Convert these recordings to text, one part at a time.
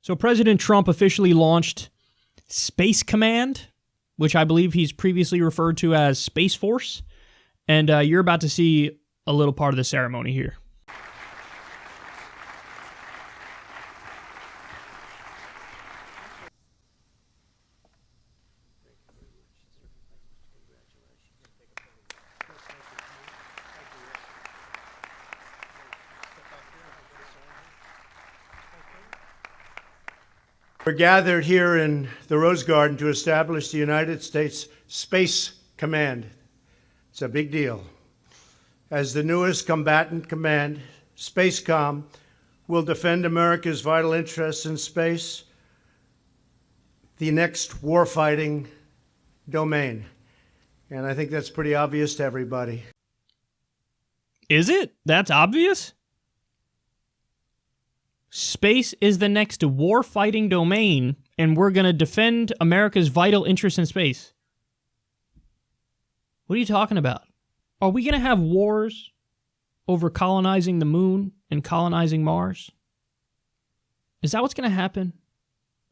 So President Trump officially launched Space Command, which I believe he's previously referred to as Space Force. And you're about to see a little part of the ceremony here. We're gathered here in the Rose Garden to establish the United States Space Command. It's a big deal. As the newest combatant command, SpaceCom will defend America's vital interests in space, the next warfighting domain. And I think that's pretty obvious to everybody. Is it? That's obvious? Space is the next war-fighting domain, and we're going to defend America's vital interests in space. What are you talking about? Are we going to have wars over colonizing the moon and colonizing Mars? Is that what's going to happen?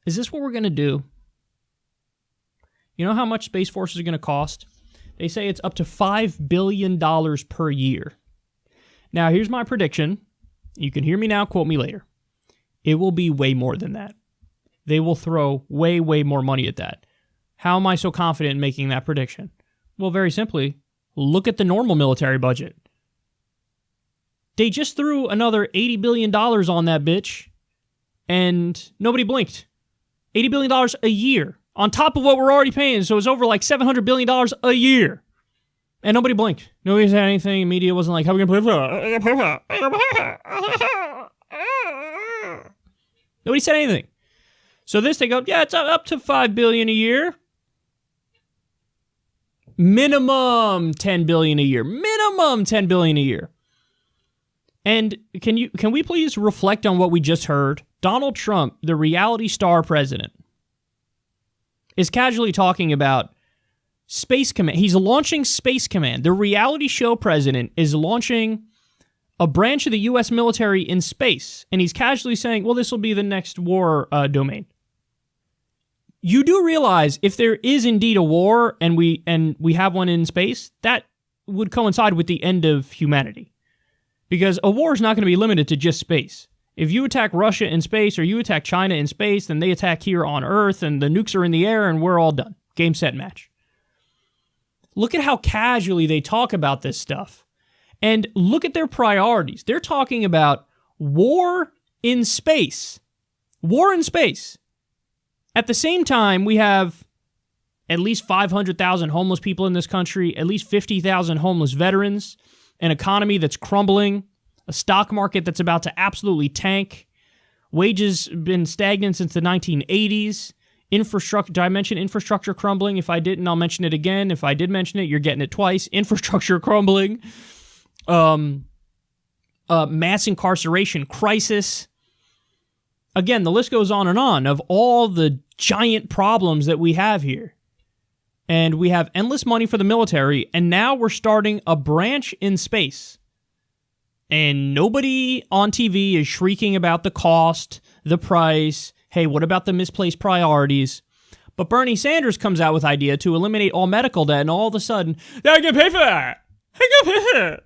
Is this what we're going to do? You know how much Space Force is going to cost? They say it's up to $5 billion per year. Now, here's my prediction. You can hear me now, quote me later. It will be way more than that. They will throw way, way more money at that. How am I so confident in making that prediction? Well, very simply, look at the normal military budget. They just threw another $80 billion on that bitch, and nobody blinked. $80 billion a year, on top of what we're already paying, so it's over like $700 billion a year. And nobody blinked. Nobody said anything. Media wasn't like, how are we going to pay for that? Nobody said anything. So this, they go, yeah, it's up to $5 billion a year. Minimum $10 billion a year. Minimum $10 billion a year. And can we please reflect on what we just heard? Donald Trump, the reality star president, is casually talking about Space Command. He's launching Space Command. The reality show president is launching a branch of the U.S. military in space, and he's casually saying, well, this will be the next war domain. You do realize if there is indeed a war and we have one in space, that would coincide with the end of humanity. Because a war is not going to be limited to just space. If you attack Russia in space or you attack China in space, then they attack here on Earth and the nukes are in the air and we're all done. Game, set, match. Look at how casually they talk about this stuff. And look at their priorities. They're talking about war in space. War in space. At the same time, we have at least 500,000 homeless people in this country, at least 50,000 homeless veterans, an economy that's crumbling, a stock market that's about to absolutely tank, wages been stagnant since the 1980s, infrastructure. Did I mention infrastructure crumbling? If I didn't, I'll mention it again. If I did mention it, you're getting it twice. Infrastructure crumbling. Mass incarceration crisis. Again, the list goes on of all the giant problems that we have here. And we have endless money for the military, and now we're starting a branch in space. And nobody on TV is shrieking about the cost, the price. Hey, what about the misplaced priorities? But Bernie Sanders comes out with idea to eliminate all medical debt, and all of a sudden, I can pay for that. I can pay for it.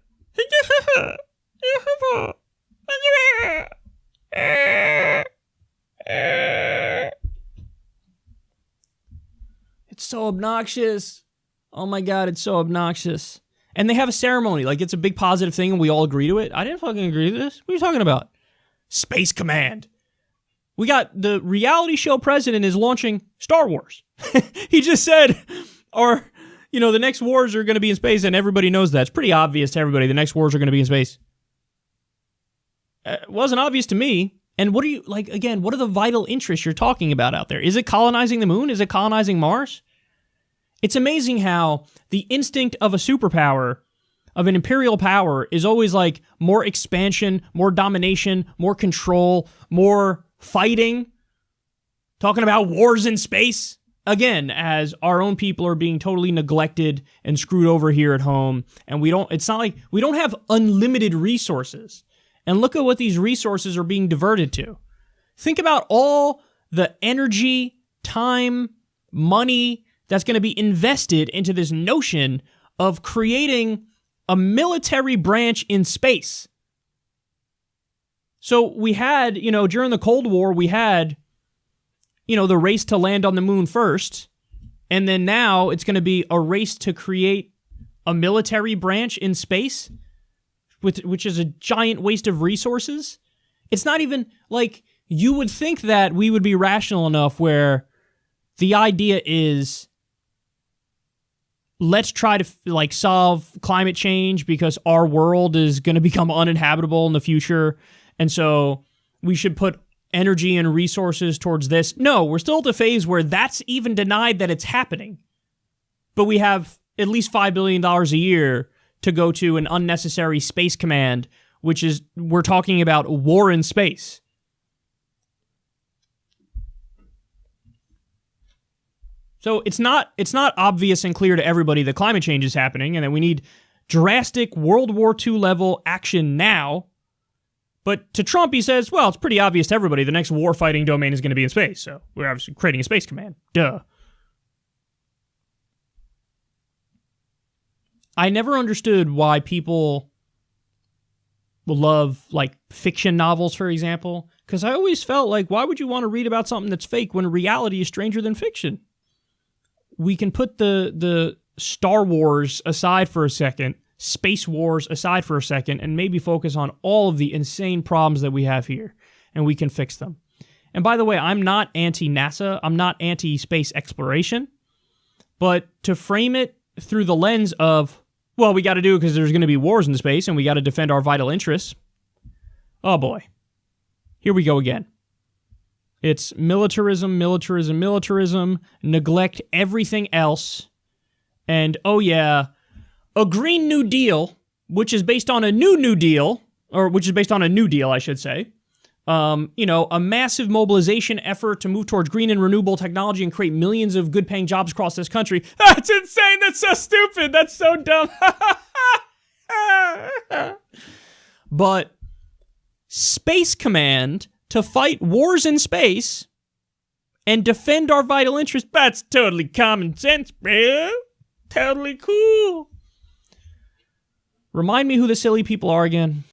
It's so obnoxious. Oh my God, it's so obnoxious. And they have a ceremony, like it's a big positive thing and we all agree to it. I didn't fucking agree to this. What are you talking about? Space Command. We got the reality show president is launching Star Wars. He just said, the next wars are going to be in space, and everybody knows that. It's pretty obvious to everybody the next wars are going to be in space. It wasn't obvious to me. And what are the vital interests you're talking about out there? Is it colonizing the moon? Is it colonizing Mars? It's amazing how the instinct of a superpower, of an imperial power, is always like more expansion, more domination, more control, more fighting. Talking about wars in space. Again, as our own people are being totally neglected and screwed over here at home. And it's not like we don't have unlimited resources. And look at what these resources are being diverted to. Think about all the energy, time, money that's going to be invested into this notion of creating a military branch in space. So we had, during the Cold War, we had, the race to land on the moon first. And then now it's going to be a race to create a military branch in space, which is a giant waste of resources. It's not even like you would think that we would be rational enough where the idea is let's try to solve climate change because our world is going to become uninhabitable in the future. And so we should put energy and resources towards this. No, we're still at the phase where that's even denied that it's happening. But we have at least $5 billion a year to go to an unnecessary space command, which is, we're talking about war in space. So it's not obvious and clear to everybody that climate change is happening and that we need drastic World War II level action now. But to Trump, he says, well, it's pretty obvious to everybody the next war-fighting domain is going to be in space, so we're obviously creating a space command. Duh. I never understood why people love, fiction novels, for example, because I always felt like, why would you want to read about something that's fake when reality is stranger than fiction? We can put the Star Wars aside for a second, Space Wars aside for a second, and maybe focus on all of the insane problems that we have here, and we can fix them. And by the way, I'm not anti-NASA, I'm not anti-space exploration, but to frame it through the lens of, well, we got to do it because there's going to be wars in space, and we got to defend our vital interests. Oh boy. Here we go again. It's militarism, militarism, militarism, neglect everything else, and oh yeah, a Green New Deal, which is based on a New Deal, or which is based on a New Deal, I should say. A massive mobilization effort to move towards green and renewable technology and create millions of good-paying jobs across this country. That's insane! That's so stupid! That's so dumb! But Space Command to fight wars in space and defend our vital interests, that's totally common sense, bro. Totally cool. Remind me who the silly people are again.